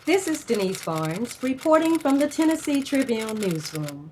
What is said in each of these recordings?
This is Denise Barnes reporting from the Tennessee Tribune newsroom.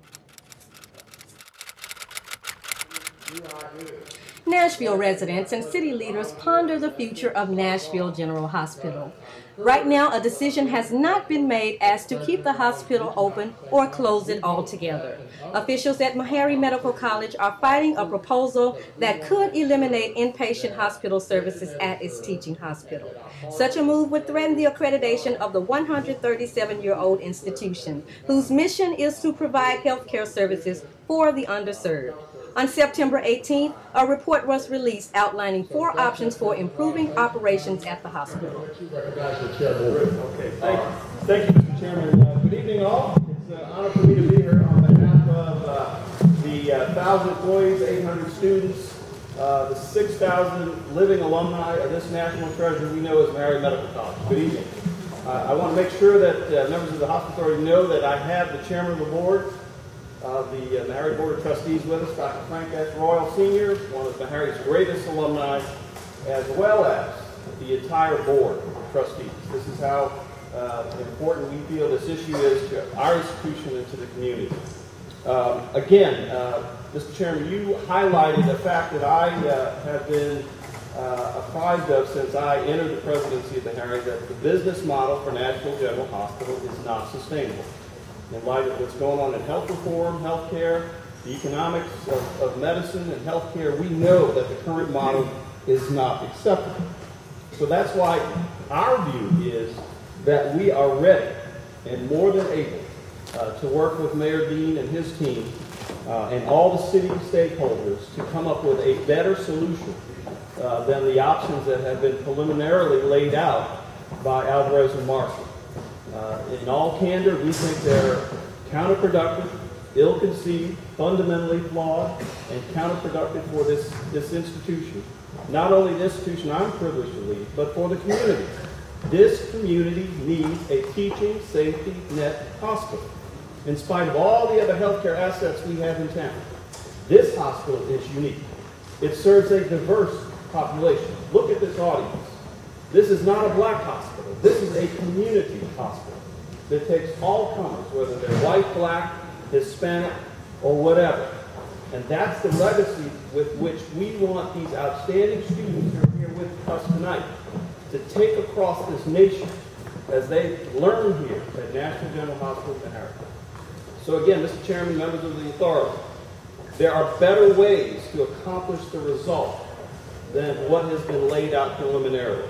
Nashville residents and city leaders ponder the future of Nashville General Hospital. Right now, a decision has not been made as to keep the hospital open or close it altogether. Officials at Meharry Medical College are fighting a proposal that could eliminate inpatient hospital services at its teaching hospital. Such a move would threaten the accreditation of the 137-year-old institution, whose mission is to provide health care services for the underserved. On September 18th, a report was released outlining 4 options for improving operations at the hospital. Okay, thank you, Mr. Chairman. Good evening, all. It's an honor for me to be here on behalf of the 1,000 employees, 800 students, the 6,000 living alumni of this national treasure we know as Meharry Medical College. Good evening. I want to make sure that members of the hospital authority know that I have the chairman of the board of the Meharry Board of Trustees with us, Dr. Frank S. Royal Sr., one of Meharry's greatest alumni, as well as the entire board of trustees. This is how important we feel this issue is to our institution and to the community. Again, Mr. Chairman, you highlighted the fact that I have been apprised of since I entered the presidency of Meharry that the business model for Nashville General Hospital is not sustainable. In light of what's going on in health reform, health care, the economics of medicine and health care, we know that the current model is not acceptable. So that's why our view is that we are ready and more than able to work with Mayor Dean and his team and all the city stakeholders to come up with a better solution than the options that have been preliminarily laid out by Alvarez and Marshall. In all candor, we think they're counterproductive, ill-conceived, fundamentally flawed, and counterproductive for this institution. Not only the institution I'm privileged to lead, but for the community. This community needs a teaching safety net hospital. In spite of all the other healthcare assets we have in town, this hospital is unique. It serves a diverse population. Look at this audience. This is not a black hospital. This is a community hospital that takes all comers, whether they're white, black, Hispanic, or whatever. And that's the legacy with which we want these outstanding students who are here with us tonight to take across this nation as they learn here at National General Hospital Meharry. So again, Mr. Chairman, members of the authority, there are better ways to accomplish the result than what has been laid out preliminarily.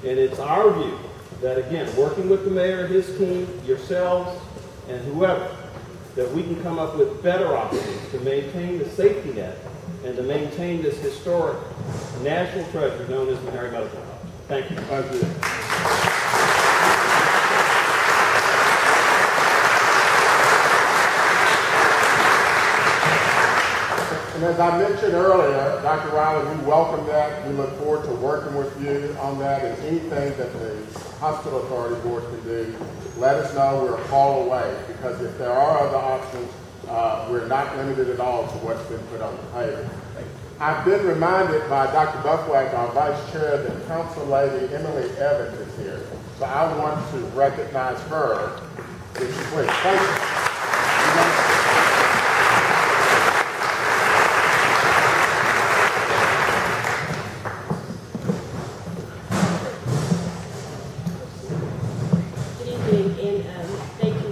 And it's our view that, again, working with the mayor, his team, yourselves, and whoever, that we can come up with better options to maintain the safety net and to maintain this historic national treasure known as Meharry Medical College. Thank you. Thank you. And as I mentioned earlier, Dr. Riley, we welcome that. We look forward to working with you on that, and anything that the Hospital Authority Board can do, let us know. We're a call away, because if there are other options, we're not limited at all to what's been put on the table. I've been reminded by Dr. Buffwack, our Vice Chair, that Council Lady Emily Evans is here. So I want to recognize her. If you please. Thank you.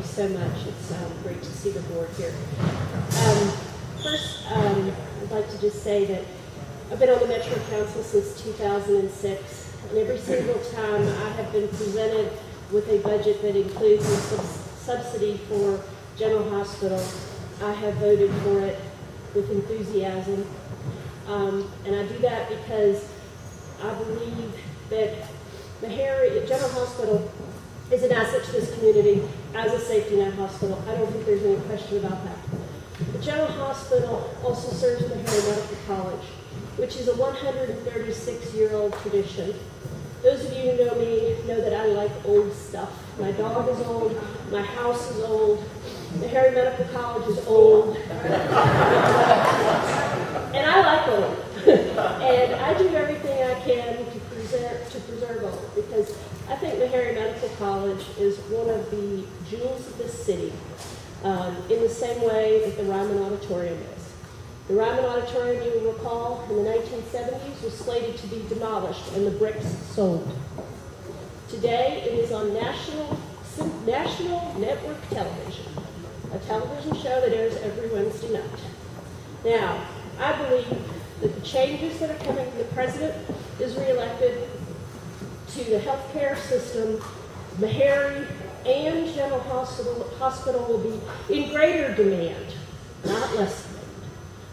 So much. It's great to see the board here. First, I'd like to just say that I've been on the Metro Council since 2006, and every single time I have been presented with a budget that includes a subsidy for General Hospital, I have voted for it with enthusiasm. And I do that because I believe that Meharry General Hospital is an asset to this community as a safety net hospital. I don't think there's any question about that. The General Hospital also serves Meharry Medical College, which is a 136-year-old tradition. Those of you who know me know that I like old stuff. My dog is old, my house is old, Meharry Medical College is old, and I like old. And I do everything I can to preserve old, because I think Meharry Meharry Medical College is one of the jewels of this city, in the same way that the Ryman Auditorium is. The Ryman Auditorium, you will recall, in the 1970s was slated to be demolished and the bricks sold. Today, it is on national network television, a television show that airs every Wednesday night. Now, I believe that the changes that are coming when the president is reelected to the healthcare system, Meharry and General Hospital will be in greater demand, not less demand.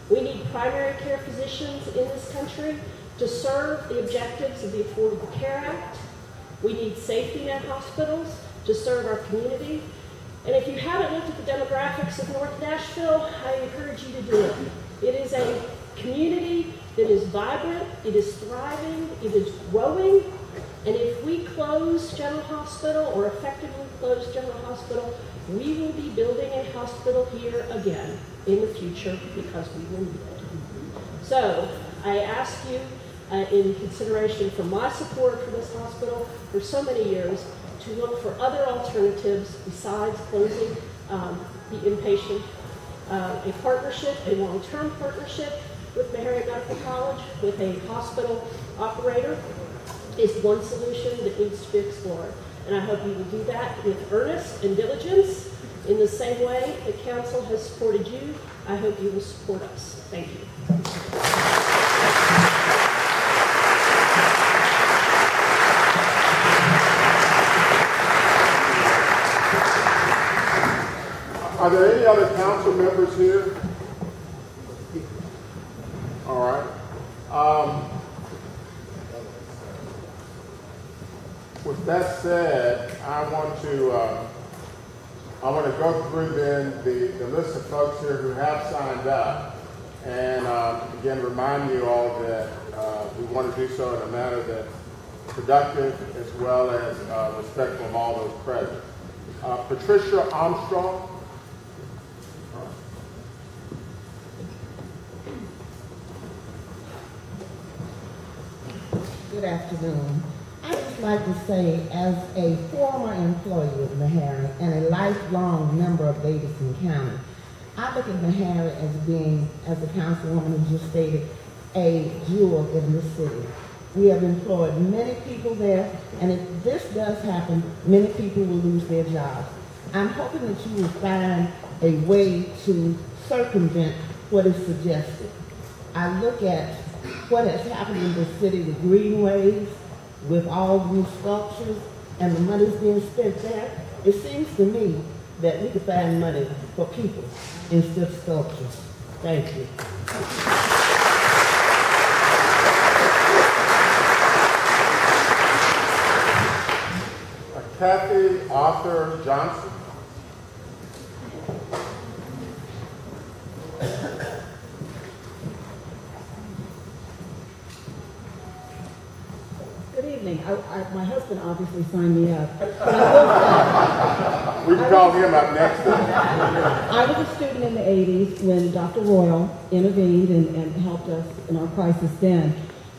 We need primary care physicians in this country to serve the objectives of the Affordable Care Act. We need safety net hospitals to serve our community. And if you haven't looked at the demographics of North Nashville, I encourage you to do it. It is a community that is vibrant, it is thriving, it is growing, and if we close General Hospital or effectively close General Hospital, we will be building a hospital here again in the future because we will need it. So I ask you, in consideration for my support for this hospital for so many years, to look for other alternatives besides closing the inpatient. A partnership, a long-term partnership with Meharry Medical College, with a hospital operator, is one solution that needs to be explored. And I hope you will do that with earnest and diligence. In the same way that council has supported you, I hope you will support us. Thank you. Are there any other council members here? All right. With that said, I want to go through then the list of folks here who have signed up, and again remind you all that we want to do so in a manner that's productive as well as respectful of all those present. Patricia Armstrong. Good afternoon. I'd just like to say, as a former employee of Meharry and a lifelong member of Davidson County, I look at Meharry as being, as the councilwoman has just stated, a jewel in this city. We have employed many people there, and if this does happen, many people will lose their jobs. I'm hoping that you will find a way to circumvent what is suggested. I look at what has happened in the city with greenways, with all new sculptures, and the money's being spent there. It seems to me that we could find money for people instead of sculptures. Thank you. Kathy Arthur Johnson. Good evening. My husband obviously signed me up. But We can call him up next time. I was a student in the 80s when Dr. Royal intervened and helped us in our crisis then.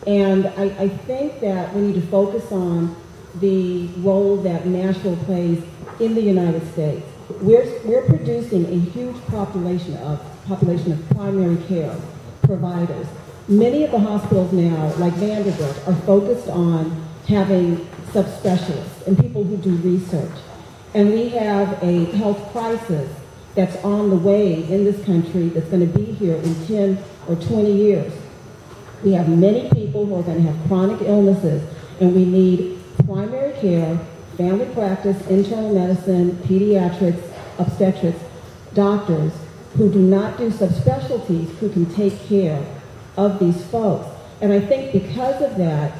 And I think that we need to focus on the role that Nashville plays in the United States. We're producing a huge population of primary care providers. Many of the hospitals now, like Vanderbilt, are focused on having subspecialists and people who do research. And we have a health crisis that's on the way in this country that's going to be here in 10 or 20 years. We have many people who are going to have chronic illnesses, and we need primary care, family practice, internal medicine, pediatrics, obstetrics, doctors who do not do subspecialties who can take care of these folks. And I think because of that,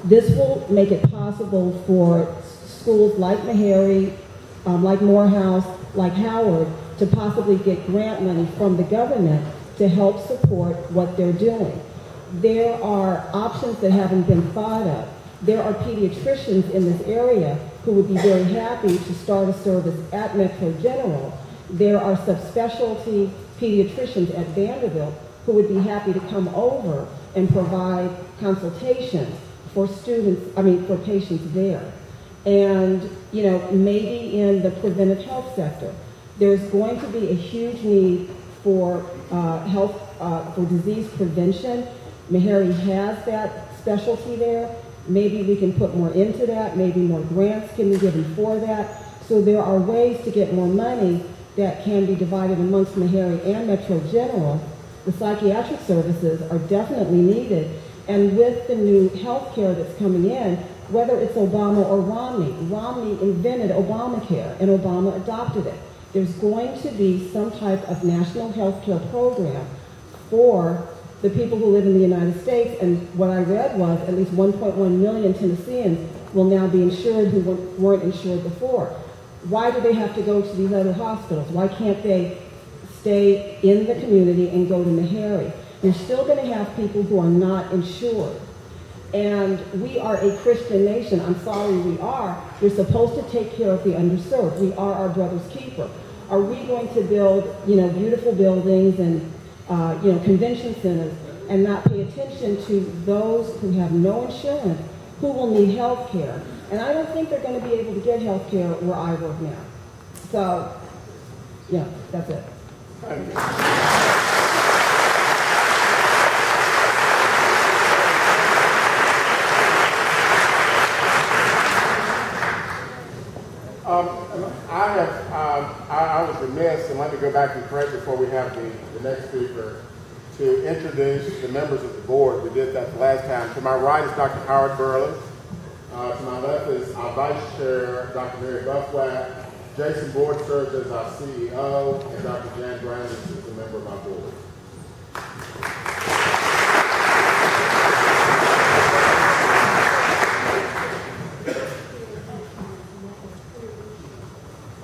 this will make it possible for schools like Meharry, like Morehouse, like Howard, to possibly get grant money from the government to help support what they're doing. There are options that haven't been thought of. There are pediatricians in this area who would be very happy to start a service at Metro General. There are subspecialty pediatricians at Vanderbilt who would be happy to come over and provide consultation for for patients there. and maybe in the preventive health sector. There's going to be a huge need for for disease prevention. Meharry has that specialty there. Maybe we can put more into that. Maybe more grants can be given for that. So there are ways to get more money that can be divided amongst Meharry and Metro General. The psychiatric services are definitely needed. And with the new health care that's coming in, whether it's Obama or Romney invented Obamacare and Obama adopted it. There's going to be some type of national health care program for the people who live in the United States, and what I read was at least 1.1 million Tennesseans will now be insured who weren't insured before. Why do they have to go to these other hospitals? Why can't they stay in the community and go to Meharry? You're still going to have people who are not insured. And we are a Christian nation. I'm sorry, we are. We're supposed to take care of the underserved. We are our brother's keeper. Are we going to build, beautiful buildings and, convention centers and not pay attention to those who have no insurance, who will need health care? And I don't think they're going to be able to get health care where I work now. So, yeah, that's it. Thank you. I was remiss, and let me go back and correct before we have the next speaker, to introduce the members of the board. We did that the last time. To my right is Dr. Howard Burley. To my left is our Vice Chair, Dr. Mary Buffwack. Jason Board serves as our CEO, and Dr. Jan Brandis is a member of our board.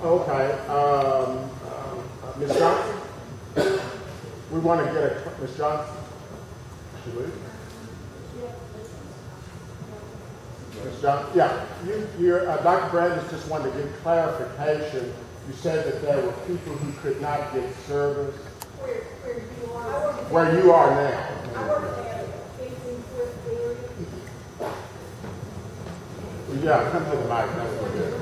Okay, Ms. Johnson? We want to get Ms. Johnson? She leave? Ms. Johnson? Yeah, Dr. Brandis just wanted to get clarification. You said that there were people who could not get service. Where you are now. Yeah, come to the mic. That's what it is.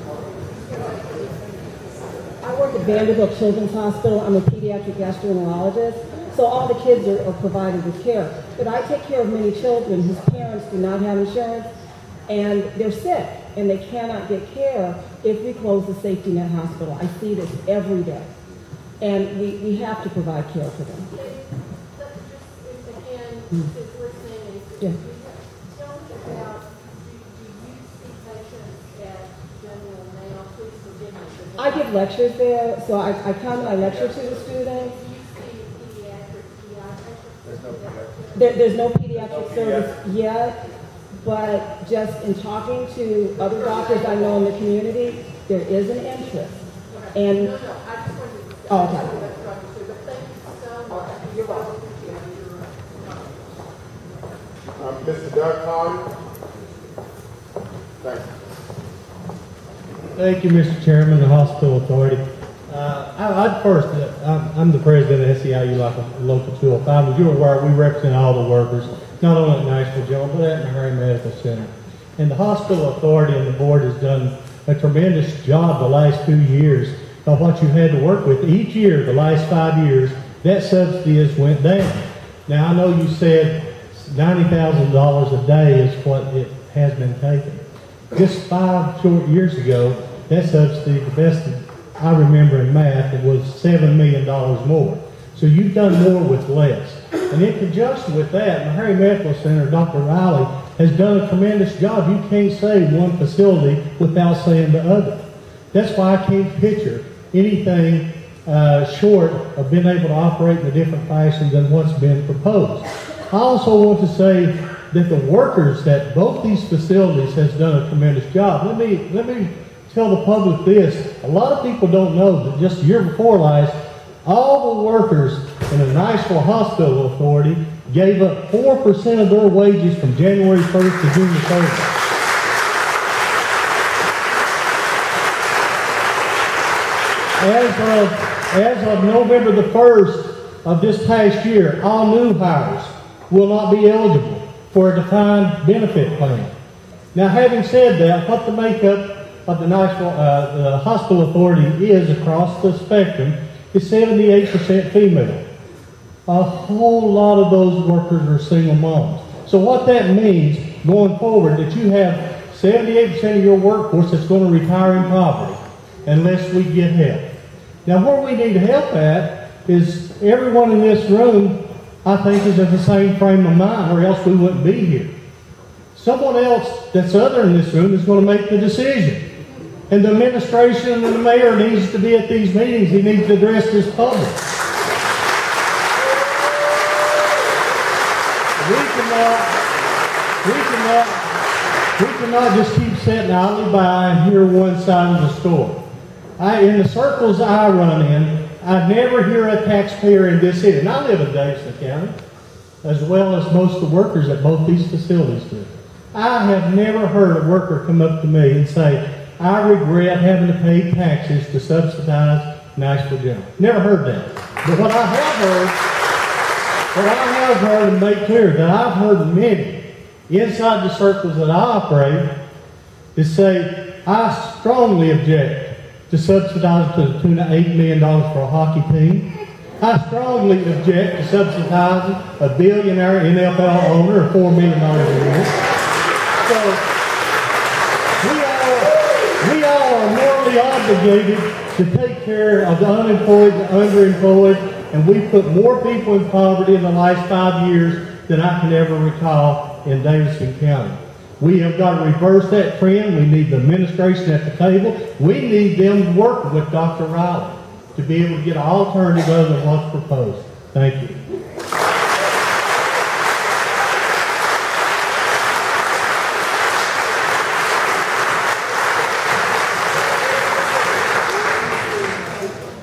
I work at Vanderbilt Children's Hospital. I'm a pediatric gastroenterologist, so all the kids are provided with care. But I take care of many children whose parents do not have insurance, and they're sick, and they cannot get care if we close the safety net hospital. I see this every day, and we have to provide care for them. Yeah. I give lectures there, so I come and I lecture to the students. There's no pediatric service yet, but just in talking to other doctors I know in the community, there is an interest. And oh, okay. Mr. Doug Todd. Thank you. Thank you, Mr. Chairman of the Hospital Authority. I'm the president of SEIU Local 205. As you're aware, we represent all the workers, not only at Nashville General, but at Meharry Medical Center. And the Hospital Authority and the board has done a tremendous job the last 2 years of what you had to work with. Each year, the last 5 years, that subsidy has went down. Now, I know you said $90,000 a day is what it has been taken. Just 5 short years ago, that subsidy, the best I remember in math, it was $7 million more. So you've done more with less. And in conjunction with that, Meharry Medical Center, Dr. Riley, has done a tremendous job. You can't say one facility without saying the other. That's why I can't picture anything short of being able to operate in a different fashion than what's been proposed. I also want to say that the workers at both these facilities has done a tremendous job. Let me tell the public this. A lot of people don't know that just the year before last, all the workers in the Nashville Hospital Authority gave up 4% of their wages from January 1st to June the 30th. As of November the 1st of this past year, all new hires will not be eligible for a defined benefit plan. Now, having said that, what the makeup of the hospital authority is across the spectrum is 78% female. A whole lot of those workers are single moms. So what that means going forward, that you have 78% of your workforce that's going to retire in poverty unless we get help. Now where we need help at is everyone in this room, I think, is in the same frame of mind, or else we wouldn't be here. Someone else that's other in this room is going to make the decision. And the administration and the mayor needs to be at these meetings. He needs to address this public. We cannot just keep sitting idly by and hear one side of the story. In the circles I run in, I never hear a taxpayer in this city, and I live in Davidson County, as well as most of the workers at both these facilities do. I have never heard a worker come up to me and say, I regret having to pay taxes to subsidize Nashville General. Never heard that. But what I have heard and make clear that I've heard many inside the circles that I operate is say, I strongly object to subsidizing to the tune of $8 million for a hockey team. I strongly object to subsidizing a billionaire NFL owner of $4 million a year. So we all are morally obligated to take care of the unemployed, the underemployed, and we put more people in poverty in the last 5 years than I can ever recall in Davidson County. We have got to reverse that trend. We need the administration at the table. We need them working with Dr. Riley to be able to get an alternative other than what's proposed. Thank you.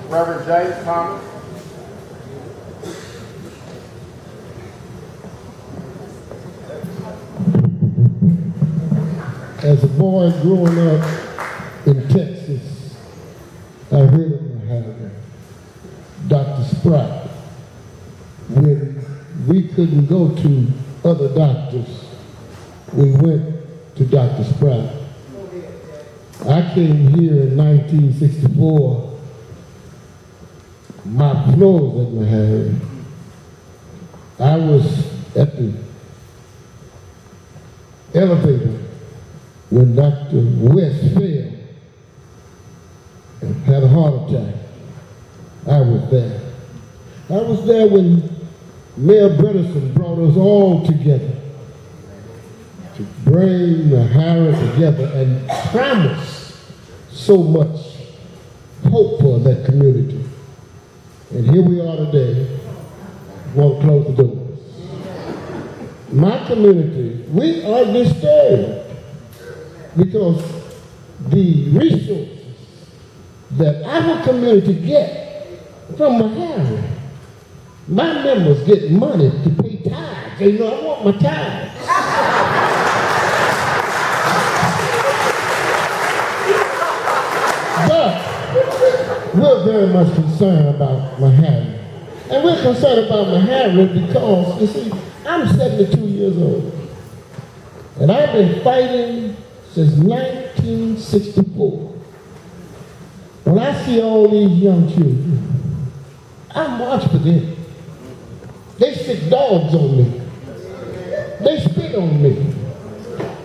Reverend James Thomas. As a boy growing up in Texas, I heard of Dr. Spratt. When we couldn't go to other doctors, we went to Dr. Spratt. I came here in 1964. My floor was at Meharry. I was at the elevator when Dr. West fell and had a heart attack. I was there. I was there when Mayor Bredesen brought us all together to bring Meharry together and promise so much hope for that community. And here we are today, won't close the doors. My community, we are disturbed because the resources that our community get from Meharry, my members get money to pay tithes. They know I want my tithes. But we're very much concerned about Meharry. And we're concerned about Meharry because, you see, I'm 72 years old. And I've been fighting since 1964. When I see all these young children, I march for them. They sick dogs on me. They spit on me.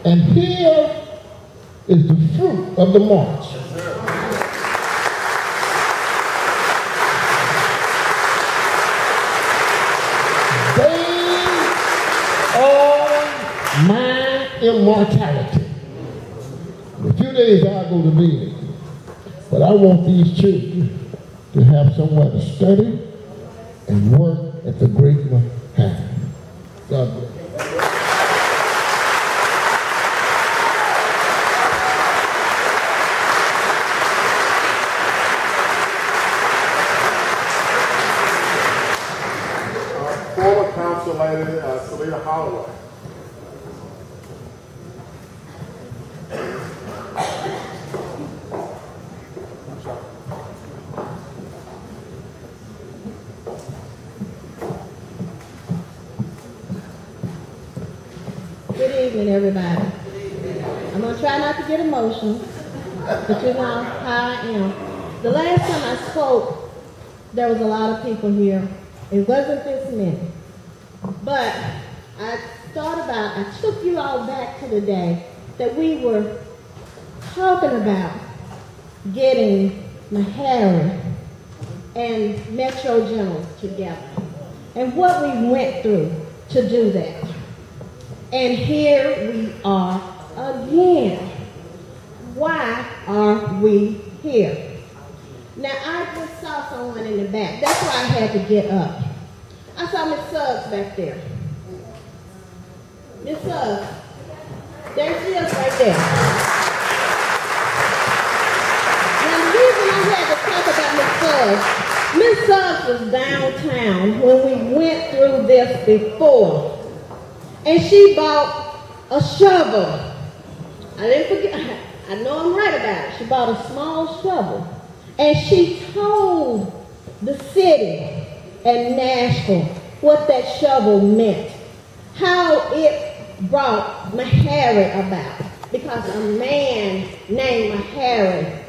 And here is the fruit of the march. My immortality. In a few days I'll go to bed. But I want these children to have somewhere to study and work at the great Meharry. God bless. Former Council Lady Selita Holloway. Good evening, everybody. I'm going to try not to get emotional. But you know how I am. The last time I spoke, there was a lot of people here. It wasn't this many. But I took you all back to the day that we were talking about getting Meharry and Metro General together and what we went through to do that. And here we are again. Why are we here? Now, I just saw someone in the back. That's why I had to get up. I saw Miss Suggs back there. Miss Suggs. There she is right there. Now, the reason I had to talk about Miss Suggs was downtown when we went through this before. And she bought a shovel. I didn't forget. I know I'm right about it. She bought a small shovel. And she told the city and Nashville what that shovel meant. How it brought Meharry about. Because a man named Meharry,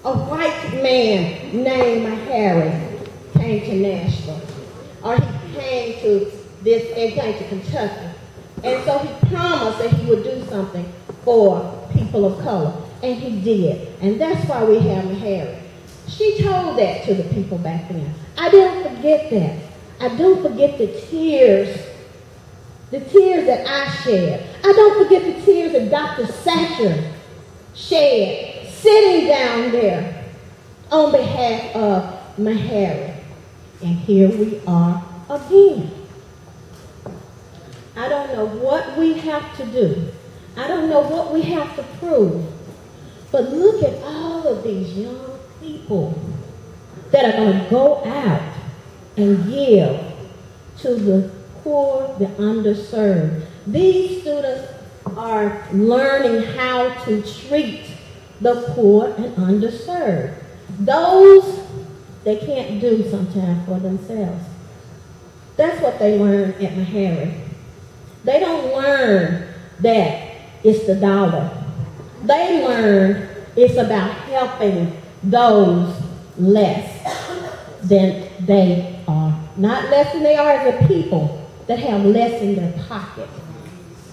a white man named Meharry came to Nashville. Or he came to Kentucky. And so he promised that he would do something for people of color. And he did. And that's why we have Meharry. She told that to the people back then. I don't forget that. I don't forget the tears that I shed. I don't forget the tears that Dr. Satcher shed, sitting down there on behalf of Meharry. And here we are again. I don't know what we have to do. I don't know what we have to prove. But look at all of these young people that are going to go out and give to the poor, the underserved. These students are learning how to treat the poor and underserved. Those they can't do sometimes for themselves. That's what they learn at Meharry. They don't learn that it's the dollar. They learn it's about helping those less than they are. Not less than they are as a people that have less in their pocket.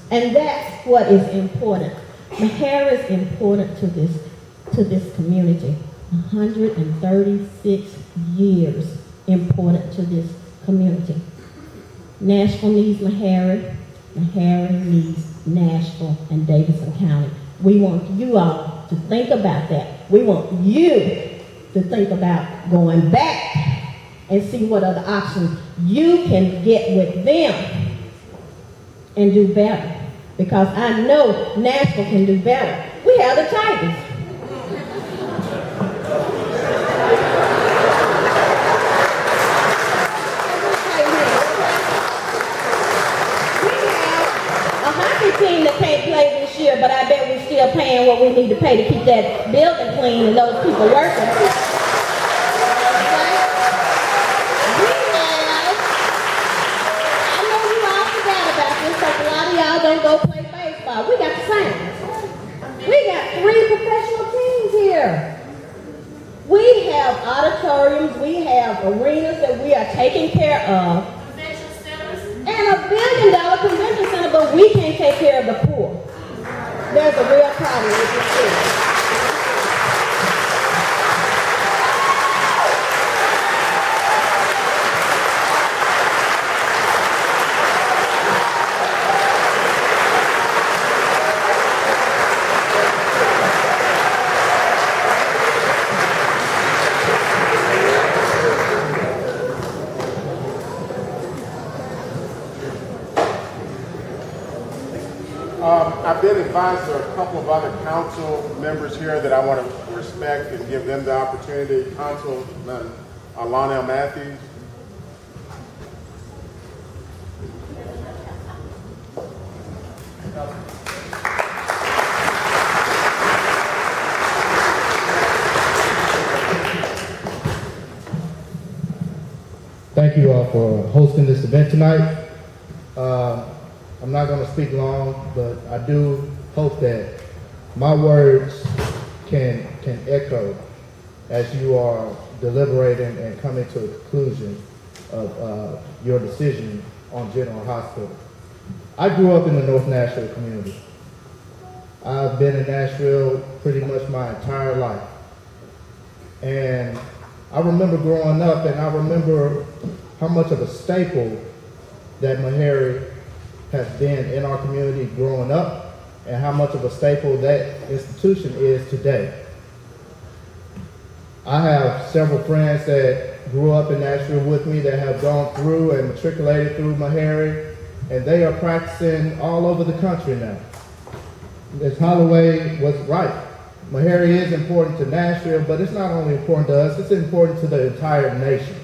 And that's what is important. Meharry is important to this community. 136 years important to this community. Nashville needs Meharry. Meharry needs Nashville and Davidson County. We want you all to think about that. We want you to think about going back and see what other options you can get with them and do better. Because I know Nashville can do better. We have the Tigers. Team that can't play this year, but I bet we're still paying what we need to pay to keep that building clean and those people working. We have, I know you all forgot about this, but a lot of y'all don't go play baseball. We got the Saints. We got 3 professional teams here. We have auditoriums, we have arenas that we are taking care of. And $1 billion convention center, but we can't take care of the poor. There's a real problem with this city. I've been advised there are a couple of other council members here that I want to respect and give them the opportunity. Councilman Lonnell Matthews. Thank you all for hosting this event tonight. I'm not going to speak long, but I do hope that my words can echo as you are deliberating and coming to a conclusion of your decision on General Hospital. I grew up in the North Nashville community. I've been in Nashville pretty much my entire life. And I remember growing up, and I remember how much of a staple that Meharry has been in our community growing up, and how much of a staple that institution is today. I have several friends that grew up in Nashville with me that have gone through and matriculated through Meharry, and they are practicing all over the country now. As Holloway was right, Meharry is important to Nashville, but it's not only important to us, it's important to the entire nation.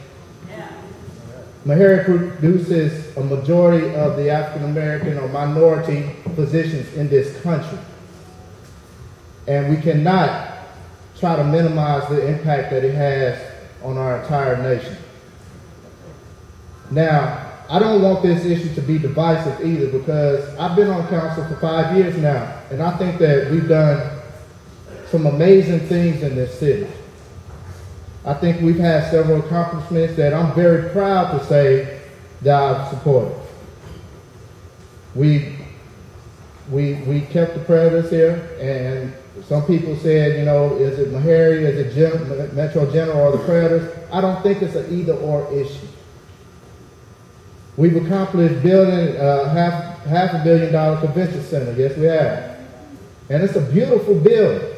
Meharry produces a majority of the African American or minority physicians in this country. And we cannot try to minimize the impact that it has on our entire nation. Now, I don't want this issue to be divisive either, because I've been on council for 5 years now, and I think that we've done some amazing things in this city. I think we've had several accomplishments that I'm very proud to say that I've supported. We kept the predators here, and some people said, you know, is it Meharry, is it Metro General, or the predators? I don't think it's an either-or issue. We've accomplished building half $500 million convention center. Yes, we have. And it's a beautiful building.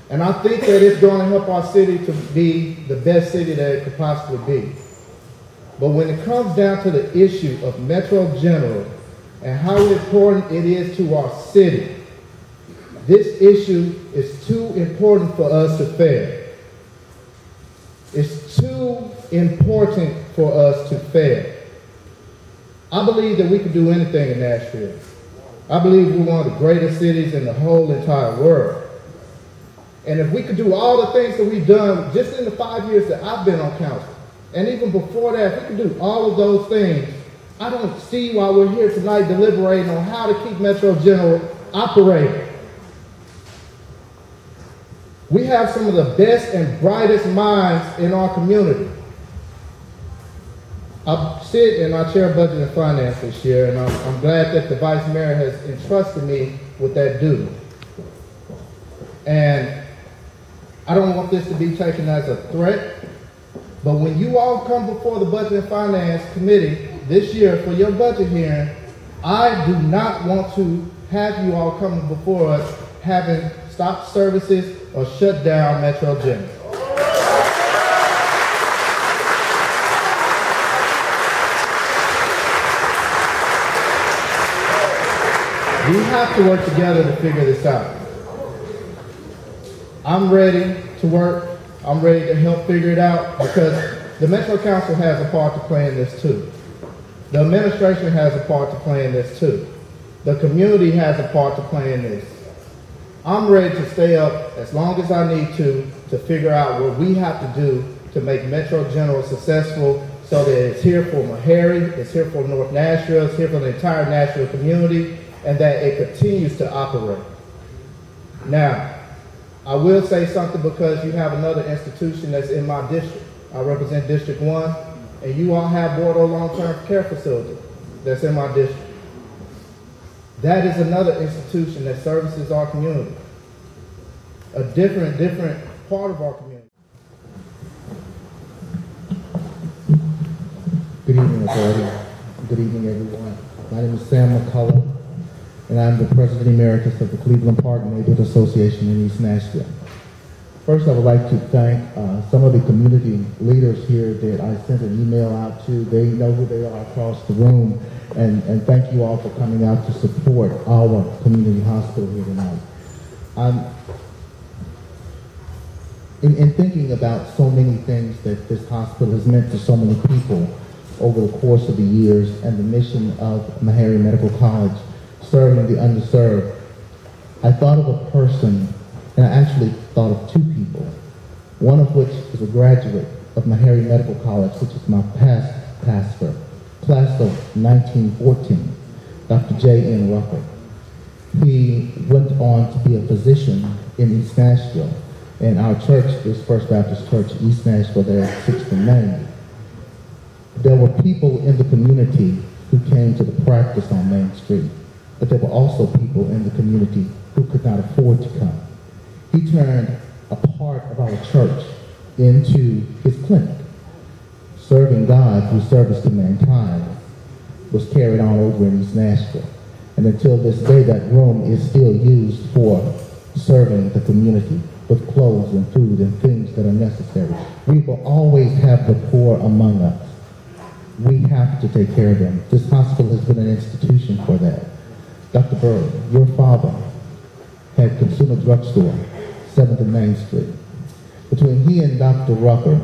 And I think that it's going to help our city to be the best city that it could possibly be. But when it comes down to the issue of Metro General and how important it is to our city, this issue is too important for us to fail. It's too important for us to fail. I believe that we can do anything in Nashville. I believe we're one of the greatest cities in the whole entire world. And if we could do all the things that we've done just in the 5 years that I've been on council, and even before that, if we could do all of those things, I don't see why we're here tonight deliberating on how to keep Metro General operating. We have some of the best and brightest minds in our community. I sit and I chair budget and finance this year, and I'm glad that the vice mayor has entrusted me with that duty. And I don't want this to be taken as a threat, but when you all come before the Budget and Finance Committee this year for your budget hearing, I do not want to have you all coming before us having stopped services or shut down Metro General. We have to work together to figure this out. I'm ready to work. I'm ready to help figure it out, because the Metro Council has a part to play in this too. The administration has a part to play in this too. The community has a part to play in this. I'm ready to stay up as long as I need to figure out what we have to do to make Metro General successful, so that it's here for Meharry, it's here for North Nashville, it's here for the entire Nashville community, and that it continues to operate. Now, I will say something, because you have another institution that's in my district. I represent District 1, and you all have Bordeaux Long-Term Care Facility that's in my district. That is another institution that services our community, a different part of our community. Good evening, everybody. Good evening, everyone. My name is Sam McCullough, and I'm the President Emeritus of the Cleveland Park Neighborhood Association in East Nashville. First, I would like to thank some of the community leaders here that I sent an email out to. They know who they are across the room, and thank you all for coming out to support our community hospital here tonight. In thinking about so many things that this hospital has meant to so many people over the course of the years, and the mission of Meharry Medical College, serving the underserved, I thought of a person, and I actually thought of two people, one of which is a graduate of Meharry Medical College, which is my past pastor, class of 1914, Dr. J.N. Rucker. He went on to be a physician in East Nashville. And our church is First Baptist Church, East Nashville, there at 6th and Main. There were people in the community who came to the practice on Main Street, but there were also people in the community who could not afford to come. He turned a part of our church into his clinic. Serving God through service to mankind was carried on over in East Nashville. And until this day, that room is still used for serving the community with clothes and food and things that are necessary. We will always have the poor among us. We have to take care of them. This hospital has been an institution for that. Dr. Bird, your father had Consumer Drugstore, 7th and Main Street. Between he and Dr. Rucker,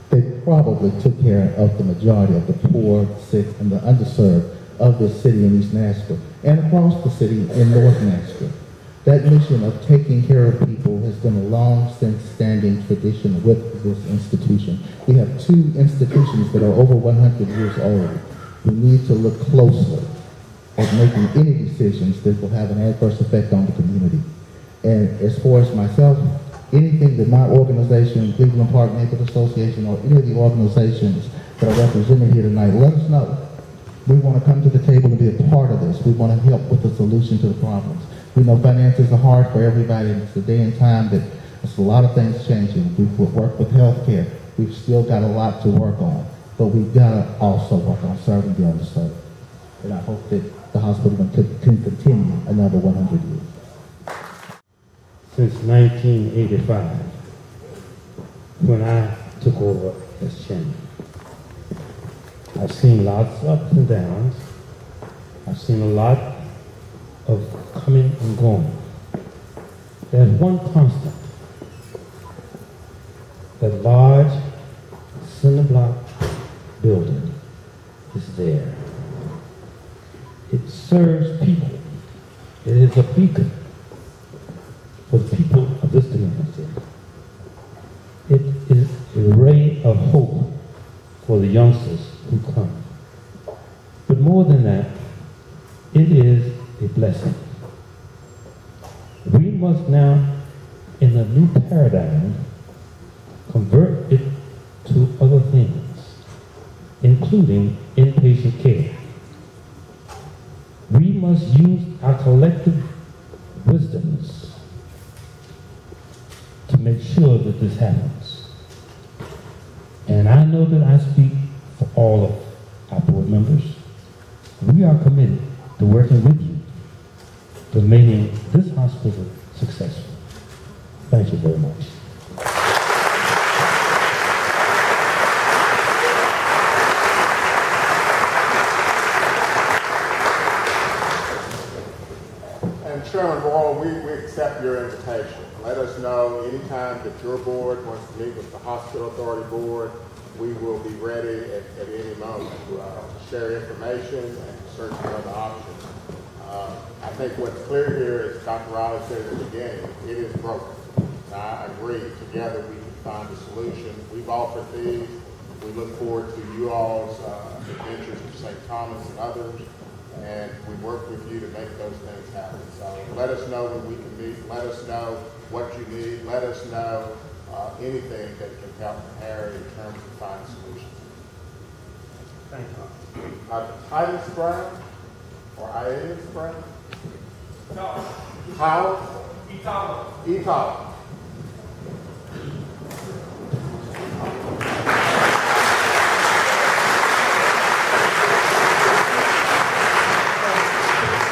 they probably took care of the majority of the poor, sick, and the underserved of this city in East Nashville and across the city in North Nashville. That mission of taking care of people has been a long since standing tradition with this institution. We have 2 institutions that are over 100 years old. We need to look closely at making any decisions that will have an adverse effect on the community. And as far as myself, anything that my organization, Cleveland Park Neighborhood Association, or any of the organizations that are represented here tonight, let us know. We want to come to the table and be a part of this. We want to help with the solution to the problems. We know finances are hard for everybody, and it's a day and time that there's a lot of things changing. We've worked with healthcare. We've still got a lot to work on, but we've got to also work on serving the underserved. And I hope that the hospital can continue another 100 years. Since 1985, when I took over as chairman, I've seen lots of ups and downs. I've seen a lot of coming and going. There's one constant. That large cinder block building is there. It serves people. It is a beacon for the people of this community. It is a ray of hope for the youngsters who come. But more than that, it is a blessing. We must now, in a new paradigm, convert it to other things, including inpatient care. We must use our collective wisdoms to make sure that this happens. And I know that I speak for all of our board members. We are committed to working with you to making this hospital successful. Thank you very much. And Chairman Royal, we accept your invitation. Let us know anytime that your board wants to meet with the Hospital Authority Board. We will be ready at any moment to share information and search for other options. I think what's clear here, as Dr. Riley said at the beginning, it is broken. I agree. Together we can find a solution. We've offered these. We look forward to you all's adventures to St. Thomas and others, and we work with you to make those things happen. So let us know when we can meet. Let us know what you need. Let us know anything that can help Harry in terms of finding solutions. Thank you. Titus Brown or Ianus Brown? How? Etala.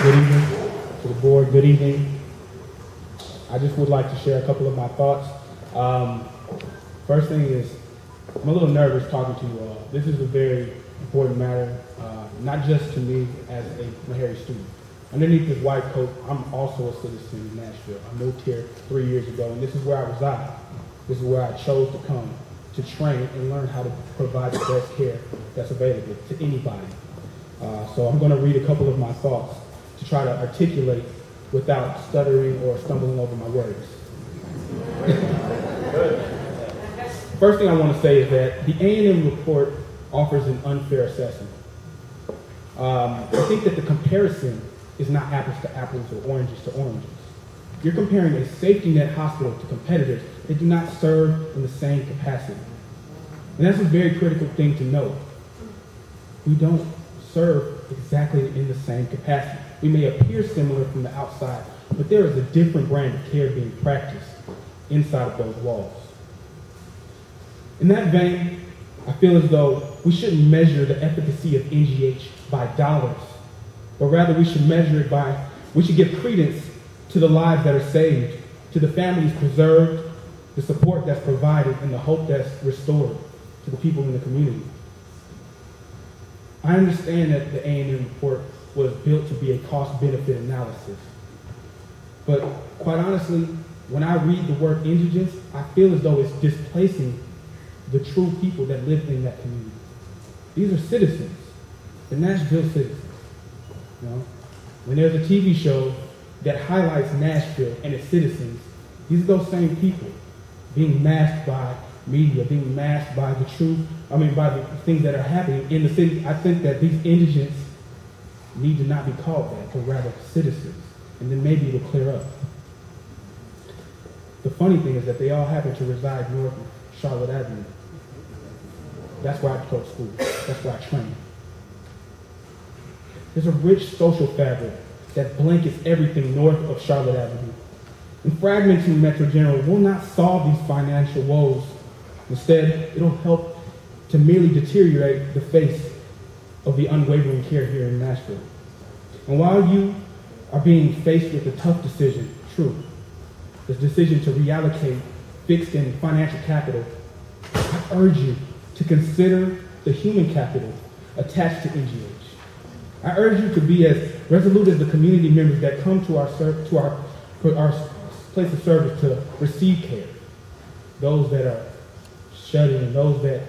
Good evening to the board. Good evening. I just would like to share a couple of my thoughts. First thing is, I'm a little nervous talking to you all. This is a very important matter, not just to me as a Meharry student. Underneath this white coat, I'm also a citizen in Nashville. I moved here 3 years ago, and this is where I reside. This is where I chose to come to train and learn how to provide the best care that's available to anybody. So I'm going to read a couple of my thoughts to try to articulate without stuttering or stumbling over my words. First thing I want to say is that the A&M report offers an unfair assessment. I think that the comparison is not apples to apples or oranges to oranges. You're comparing a safety net hospital to competitors that do not serve in the same capacity. And that's a very critical thing to note. We don't serve exactly in the same capacity. We may appear similar from the outside, but there is a different brand of care being practiced inside of those walls. In that vein, I feel as though we shouldn't measure the efficacy of NGH by dollars, but rather we should measure it by, we should give credence to the lives that are saved, to the families preserved, the support that's provided, and the hope that's restored to the people in the community. I understand that the A&M report was built to be a cost-benefit analysis, but quite honestly, when I read the word indigence, I feel as though it's displacing the true people that live in that community. These are citizens, the Nashville citizens. You know? When there's a TV show that highlights Nashville and its citizens, these are those same people being masked by media, being masked by the truth, by the things that are happening in the city. I think that these indigents need to not be called that, but rather citizens. And then maybe it'll clear up. The funny thing is that they all happen to reside north of Charlotte Avenue. That's where I go to school. That's where I train. There's a rich social fabric that blankets everything north of Charlotte Avenue. And fragmenting Metro General will not solve these financial woes. Instead, it'll help to merely deteriorate the face of the unwavering care here in Nashville. And while you are being faced with a tough decision, true, the decision to reallocate fixed and financial capital, I urge you to consider the human capital attached to NGH. I urge you to be as resolute as the community members that come to our place of service to receive care. Those that are shut in, those that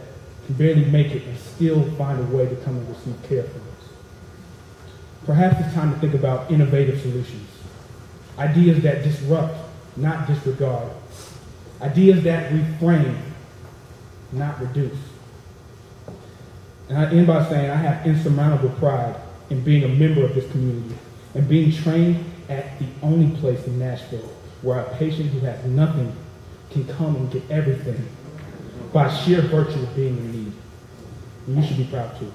can barely make it and still find a way to come and receive care from us. Perhaps it's time to think about innovative solutions. Ideas that disrupt, not disregard. Ideas that reframe, not reduce. And I end by saying I have insurmountable pride in being a member of this community and being trained at the only place in Nashville where a patient who has nothing can come and get everything by sheer virtue of being in need. And you should be proud too.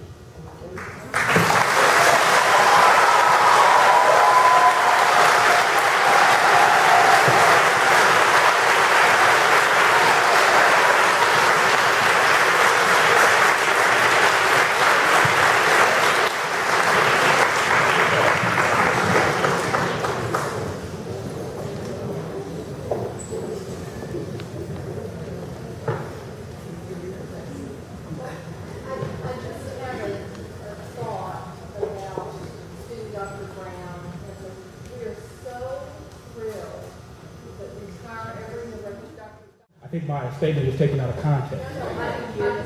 I think my statement was taken out of context.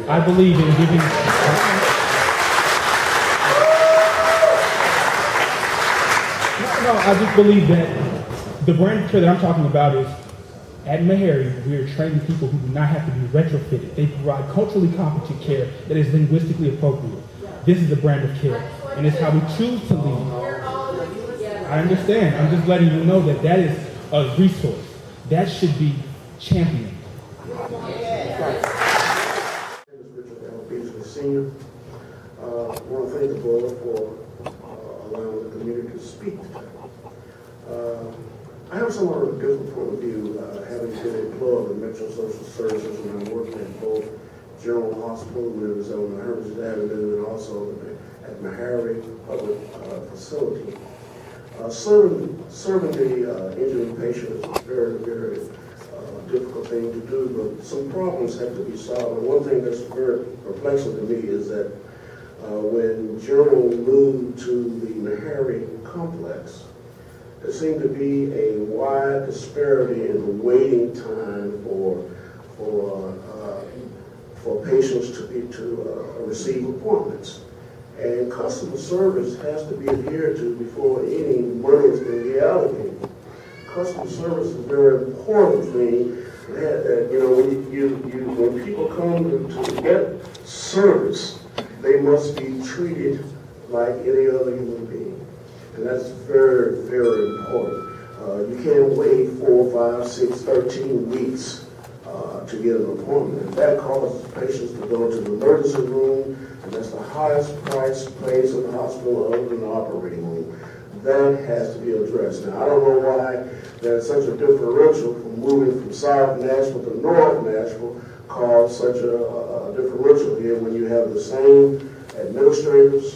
I believe in giving... No, I just believe that the brand of care that I'm talking about is, at Meharry, we are training people who do not have to be retrofitted. They provide culturally competent care that is linguistically appropriate. This is the brand of care, and it's how we choose to lead. I understand. I'm just letting you know that that is a resource. That should be championed. Senior, I want to thank the board for allowing the community to speak today. I have somewhat of a different point of view, having been employed in Metro Social Services when I'm working at both General Hospital, which is on Hermitage Avenue, and also at Meharry Public Facility. Serving the injured patient is a very, very difficult thing to do, but some problems have to be solved. And one thing that's very perplexing to me is that when General moved to the Meharry complex, there seemed to be a wide disparity in the waiting time for patients to receive appointments. And customer service has to be adhered to before any money can be allocated. Customer service is a very important thing. That you know, when people come to get service, they must be treated like any other human being, and that's very, very important. You can't wait 4, 5, 6, 13 weeks to get an appointment. And that causes patients to go to the emergency room, and that's the highest priced place in the hospital other than the operating room. That has to be addressed. Now, I don't know why there's such a differential from moving from South Nashville to North Nashville, cause such a differential here when you have the same administrators,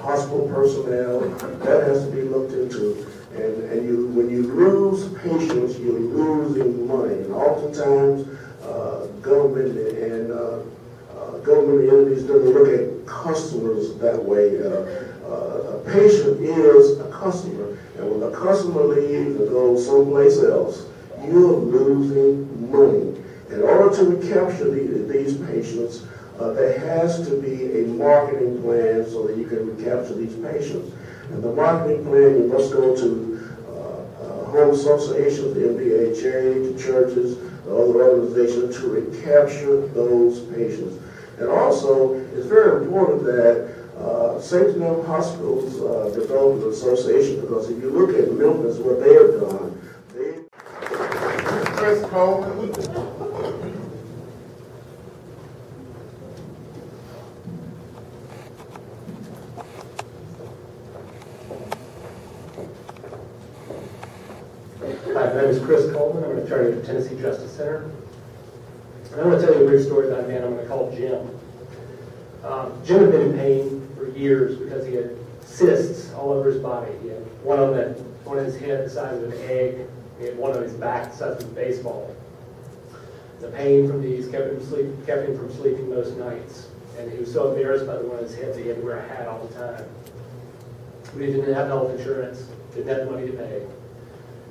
hospital personnel. That has to be looked into. And when you lose patients, you're losing money. And oftentimes, government and government entities don't look at customers that way. A patient is a customer, and when the customer leaves and goes someplace else, you're losing money. In order to recapture these patients, there has to be a marketing plan so that you can recapture these patients. And the marketing plan, you must go to home associations, the MPHA, to churches, the other organizations to recapture those patients. And also, it's very important that St. Louis Hospitals develop an association, because if you look at Memphis, what they have done, Chris Coleman. Hi, my name is Chris Coleman. I'm an attorney at the Tennessee Justice Center. And I want to tell you a brief story about a man I'm going to call Jim. Jim had been in pain for years because he had cysts all over his body. He had one on his head the size of an egg. He had one on his back the size of a baseball. The pain from these kept him from sleeping most nights. And he was so embarrassed by the one on his head that he had to wear a hat all the time. But he didn't have health insurance, didn't have the money to pay.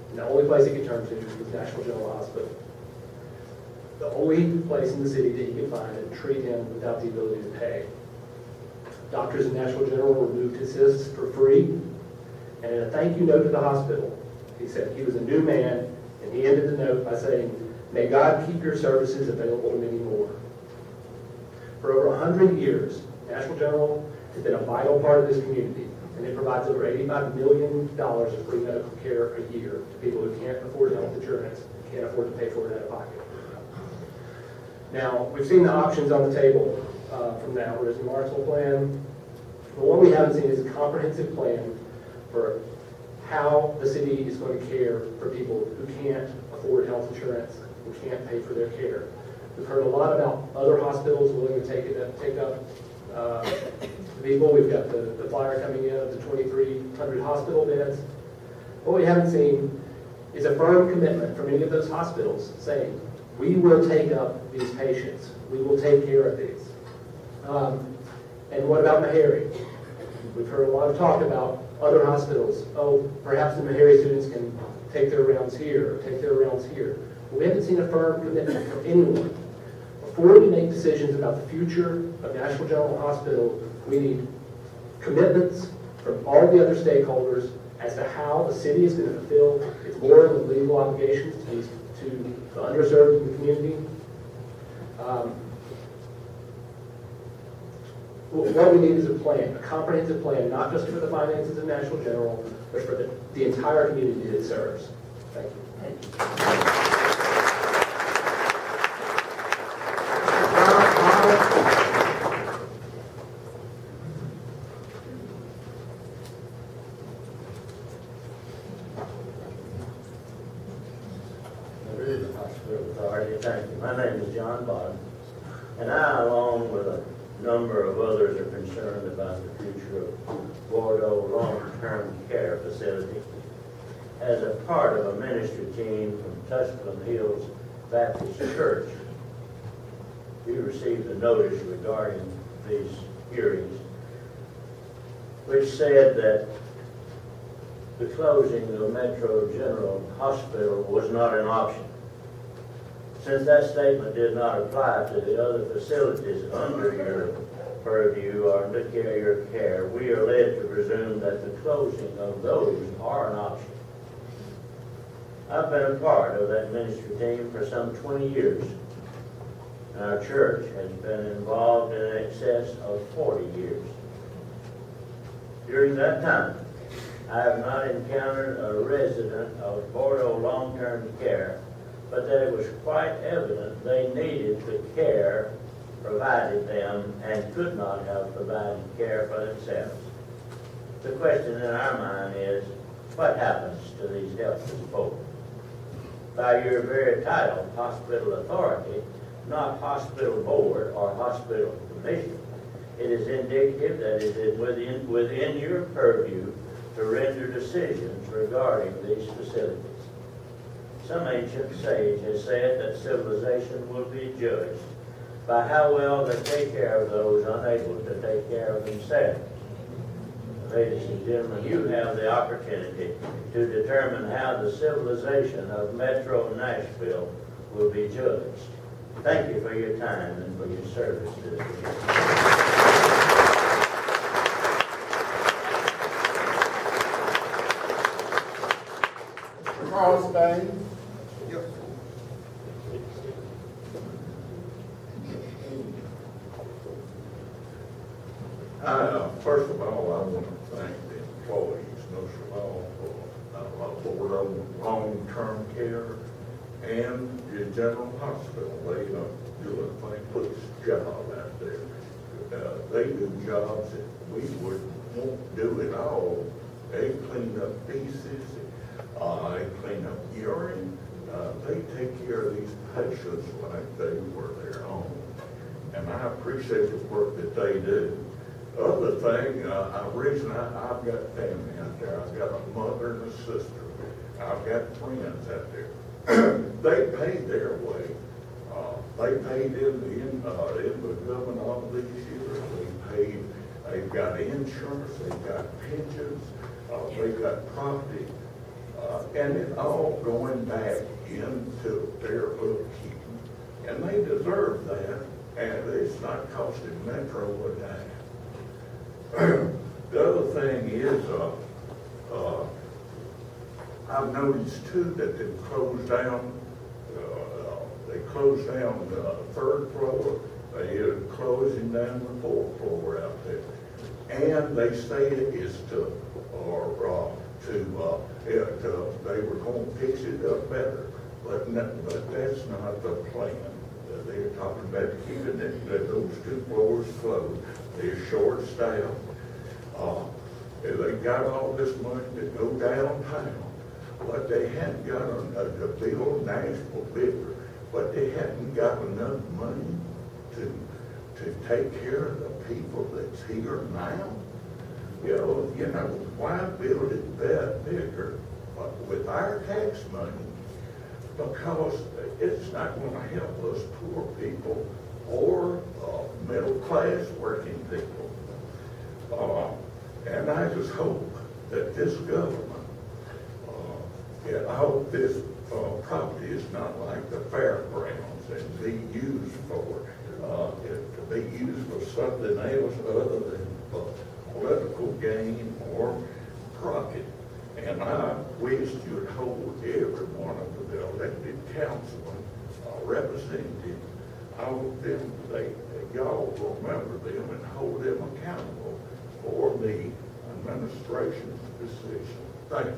And the only place he could turn to was National General Hospital. The only place in the city that he could find and treat him without the ability to pay. Doctors in National General removed his cysts for free, and in a thank you note to the hospital, he said he was a new man, and he ended the note by saying, "May God keep your services available to many more." For over 100 years, National General has been a vital part of this community, and it provides over $85 million of free medical care a year to people who can't afford health insurance, can't afford to pay for it out of pocket. Now, we've seen the options on the table from now. There's the Marshall Plan. But what we haven't seen is a comprehensive plan for how the city is going to care for people who can't afford health insurance, who can't pay for their care. We've heard a lot about other hospitals willing to take up people. We've got the flyer coming in of the 2,300 hospital beds. What we haven't seen is a firm commitment from any of those hospitals saying, we will take up these patients. We will take care of these. And what about Meharry? We've heard a lot of talk about other hospitals. Oh, perhaps the Meharry students can take their rounds here, or take their rounds here. But we haven't seen a firm commitment from anyone. Before we make decisions about the future of National General Hospital, we need commitments from all the other stakeholders as to how the city is going to fulfill its moral and legal obligations to the underserved in the community. What we need is a plan, a comprehensive plan, not just for the finances of National General, but for the entire community that it serves. Thank you. Thank you. Thank you. My name is John Bottom, and I, along with a number of others, are concerned about the future of Bordeaux Long-Term Care Facility. As a part of a ministry team from Tusculum Hills Baptist Church, we received a notice regarding these hearings, which said that the closing of Metro General Hospital was not an option. Since that statement did not apply to the other facilities under your purview or under your care, we are led to presume that the closing of those are an option. I've been a part of that ministry team for some 20 years. And our church has been involved in excess of 40 years. During that time, I have not encountered a resident of Bordeaux long-term care, but that it was quite evident they needed the care provided them and could not have provided care for themselves. The question in our mind is, what happens to these helpless folk? By your very title, hospital authority, not hospital board or hospital commission, it is indicative that it is within your purview to render decisions regarding these facilities. Some ancient sage has said that civilization will be judged by how well they take care of those unable to take care of themselves. Ladies and gentlemen, you have the opportunity to determine how the civilization of Metro Nashville will be judged. Thank you for your time and for your service to this community. Carl Spain. First of all, I want to thank the employees, most of all, for Bordeaux long-term care and the general hospital. They do a thankless job out there. They do jobs that we won't do at all. They clean up feces, they clean up urine, they take care of these patients like they were their own. And I appreciate the work that they do. Other thing, I've got family out there. I've got a mother and a sister. I've got friends out there. They paid their way. They paid in the government all these years. They've got insurance, they've got pensions, they've got property, and it's all going back into their bookkeeping. And they deserve that, and it's not costing Metro a dime. The other thing is, I've noticed too that they closed down the third floor. They are closing down the fourth floor out there, and they say it is they were going to fix it up better, but that's not the plan. They're talking about keeping those two floors closed. They're short-staffed. They got all this money to go downtown, but they hadn't got to build Nashville bigger, but they hadn't got enough money to take care of the people that's here now. You know, why build it that bigger with our tax money? Because it's not going to help us poor people or middle-class working people. And I just hope that this government, I hope this property is not like the fairgrounds and be used to be used for something else other than political gain or profit. And I wish you'd hold every one of the elected councilmen, representatives, hold them, y'all remember them and hold them accountable for the administration's decision. Thank you.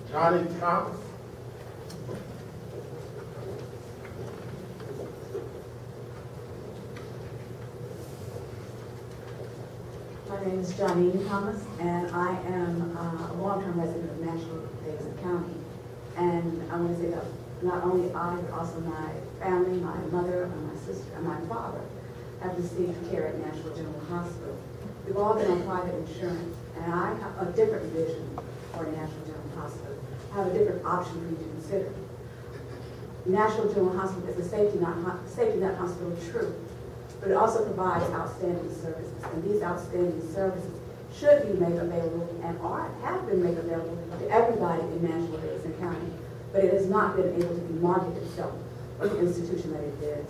Johnny Thomas. My name is Johnine Thomas, and I am a long-term resident of Nashville-Davidson County. And I want to say that not only I, but also my family, my mother, and my sister, and my father have received care at Nashville General Hospital. We've all been on private insurance, and I have a different vision for Nashville General Hospital. I have a different option for you to consider. Nashville General Hospital is a safety net hospital, true, but it also provides outstanding services, and these outstanding services should be made available and have been made available to everybody in Nashville-Davidson County, but it has not been able to be marketed itself as the institution that it is.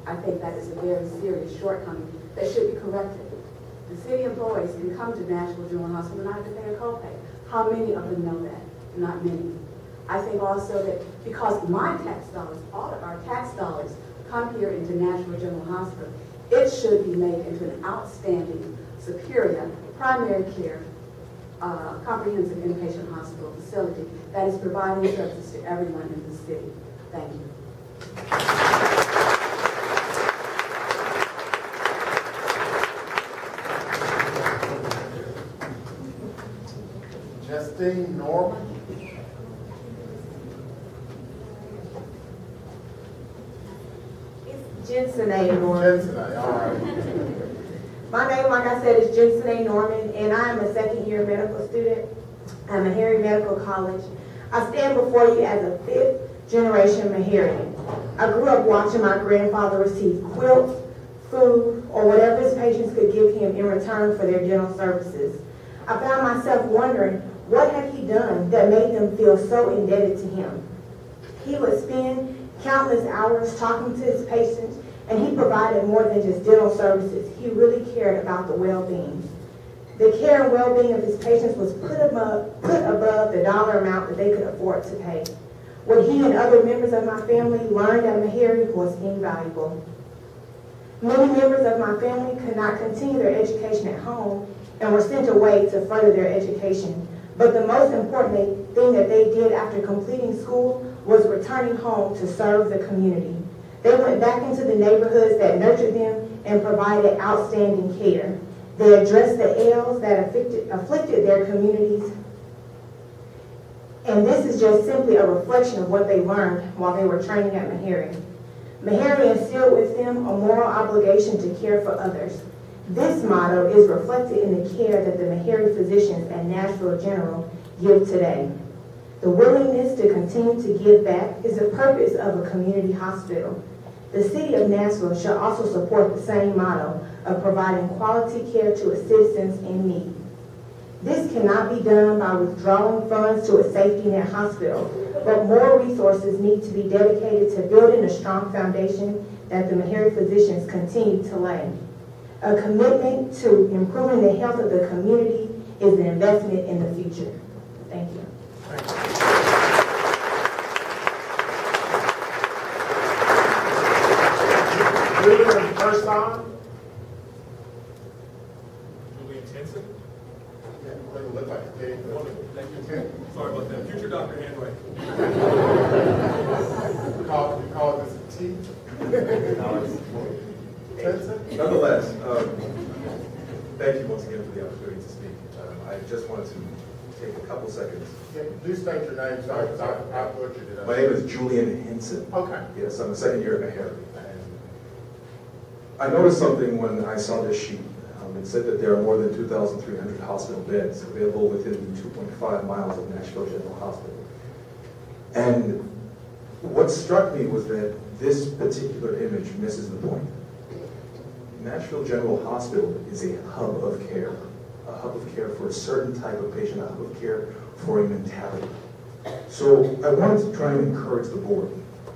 I think that is a very serious shortcoming that should be corrected. The city employees can come to Nashville General Hospital and not have to pay a copay. How many of them know that? Not many. I think also that because my tax dollars, all of our tax dollars, come here into Nashville General Hospital. It should be made into an outstanding, superior, primary care, comprehensive inpatient hospital facility that is providing services to everyone in the city. Thank you. Justine Norman. Jensen A. Norman. Jensen A., all right. My name, like I said, is Jensen A. Norman, and I am a second-year medical student at Meharry Medical College. I stand before you as a fifth-generation Meharian. I grew up watching my grandfather receive quilts, food, or whatever his patients could give him in return for their dental services. I found myself wondering, what had he done that made them feel so indebted to him? He would spend countless hours talking to his patients, and he provided more than just dental services. He really cared about the well-being. The care and well-being of his patients was put above the dollar amount that they could afford to pay. What he and other members of my family learned at Meharry was invaluable. Many members of my family could not continue their education at home and were sent away to further their education. But the most important thing that they did after completing school was returning home to serve the community. They went back into the neighborhoods that nurtured them and provided outstanding care. They addressed the ills that afflicted their communities. And this is just simply a reflection of what they learned while they were training at Meharry. Meharry instilled with them a moral obligation to care for others. This motto is reflected in the care that the Meharry physicians at Nashville General give today. The willingness to continue to give back is the purpose of a community hospital. The city of Nashville should also support the same motto of providing quality care to its citizens in need. This cannot be done by withdrawing funds to a safety net hospital, but more resources need to be dedicated to building a strong foundation that the Meharry physicians continue to lay. A commitment to improving the health of the community is an investment in the future. Thank you. Julian, first time. Julian Henson. Yeah, it looked like a pig. Sorry about that. Future Dr. Handwright. You call this a T? Nonetheless, thank you once again for the opportunity to speak. I just wanted to take a couple seconds. Yeah, do state your name, sorry, because I butchered it. My name is Julian Henson. Okay. Yes, I'm a second year at Meharry. I noticed something when I saw this sheet. It said that there are more than 2,300 hospital beds available within the 2.5 miles of Nashville General Hospital. And what struck me was that this particular image misses the point. Nashville General Hospital is a hub of care for a certain type of patient, a hub of care for a mentality. So I wanted to try and encourage the board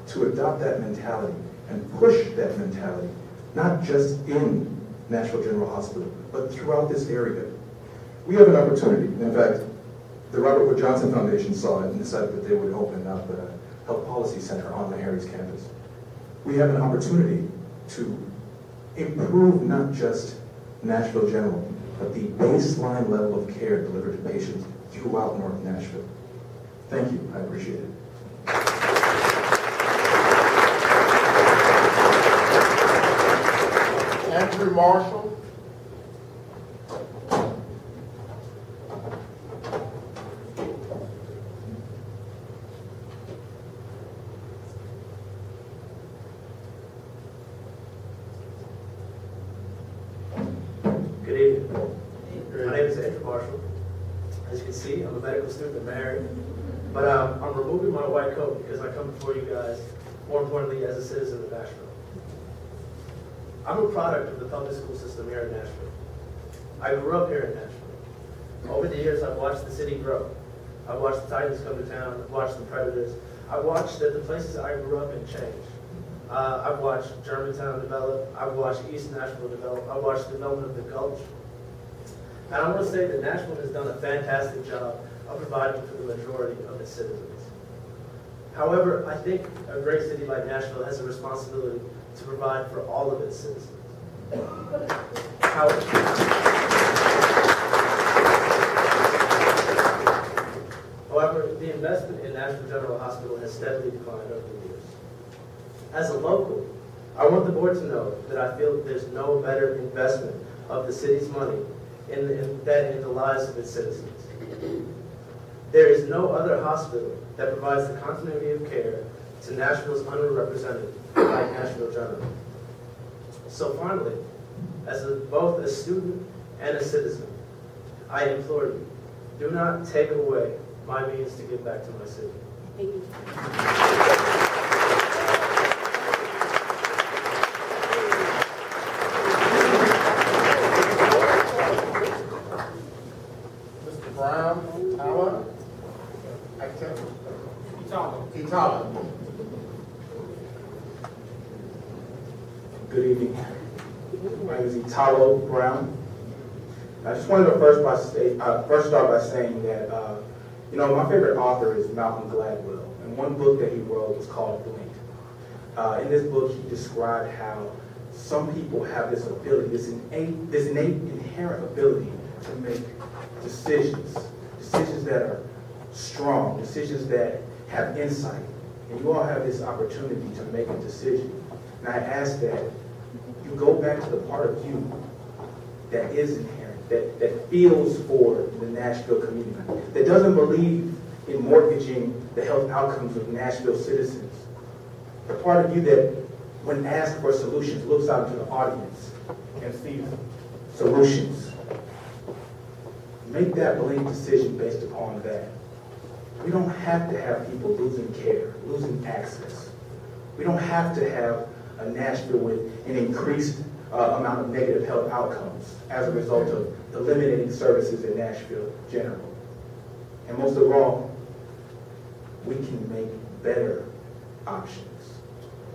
to adopt that mentality and push that mentality, not just in Nashville General Hospital, but throughout this area. We have an opportunity. In fact, the Robert Wood Johnson Foundation saw it and decided that they would open up a health policy center on Meharry's campus. We have an opportunity to improve not just Nashville General, but the baseline level of care delivered to patients throughout North Nashville. Thank you, I appreciate it. Andrew Marshall. Good evening. My name is Andrew Marshall. As you can see, I'm a medical student at Meharry, but I'm removing my white coat because I come before you guys, more importantly, as a citizen of Nashville. I'm a product of the public school system here in Nashville. I grew up here in Nashville. Over the years, I've watched the city grow. I've watched the Titans come to town. I've watched the Predators. I've watched that the places I grew up in change. I've watched Germantown develop. I've watched East Nashville develop. I've watched the development of the Gulch. And I want to say that Nashville has done a fantastic job of providing for the majority of its citizens. However, I think a great city like Nashville has a responsibility to provide for all of its citizens. However, the investment in Nashville General Hospital has steadily declined over the years. As a local, I want the board to know that I feel that there's no better investment of the city's money than in the lives of its citizens. There is no other hospital that provides the continuity of care to Nashville's underrepresented like Nashville General. So finally, as both a student and a citizen, I implore you, do not take away my means to give back to my city. Thank you. Mr. Brown, Tyler? Itala. Good evening. My name is Italo Brown. I just wanted to first start by saying that, my favorite author is Malcolm Gladwell, and one book that he wrote was called Blink. In this book, he described how some people have this ability, this innate, inherent ability to make decisions that are strong, decisions that have insight. And you all have this opportunity to make a decision. And I ask that you go back to the part of you that is inherent, that feels for the Nashville community, that doesn't believe in mortgaging the health outcomes of Nashville citizens. The part of you that, when asked for solutions, looks out into the audience and sees solutions. Make that Blink decision based upon that. We don't have to have people losing care, losing access. We don't have to have a Nashville with an increased amount of negative health outcomes as a result of eliminating services in Nashville General. And most of all, we can make better options.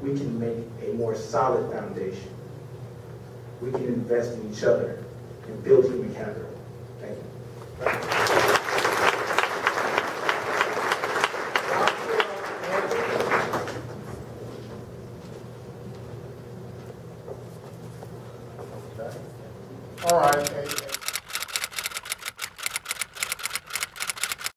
We can make a more solid foundation. We can invest in each other and build human capital. Thank you. All right.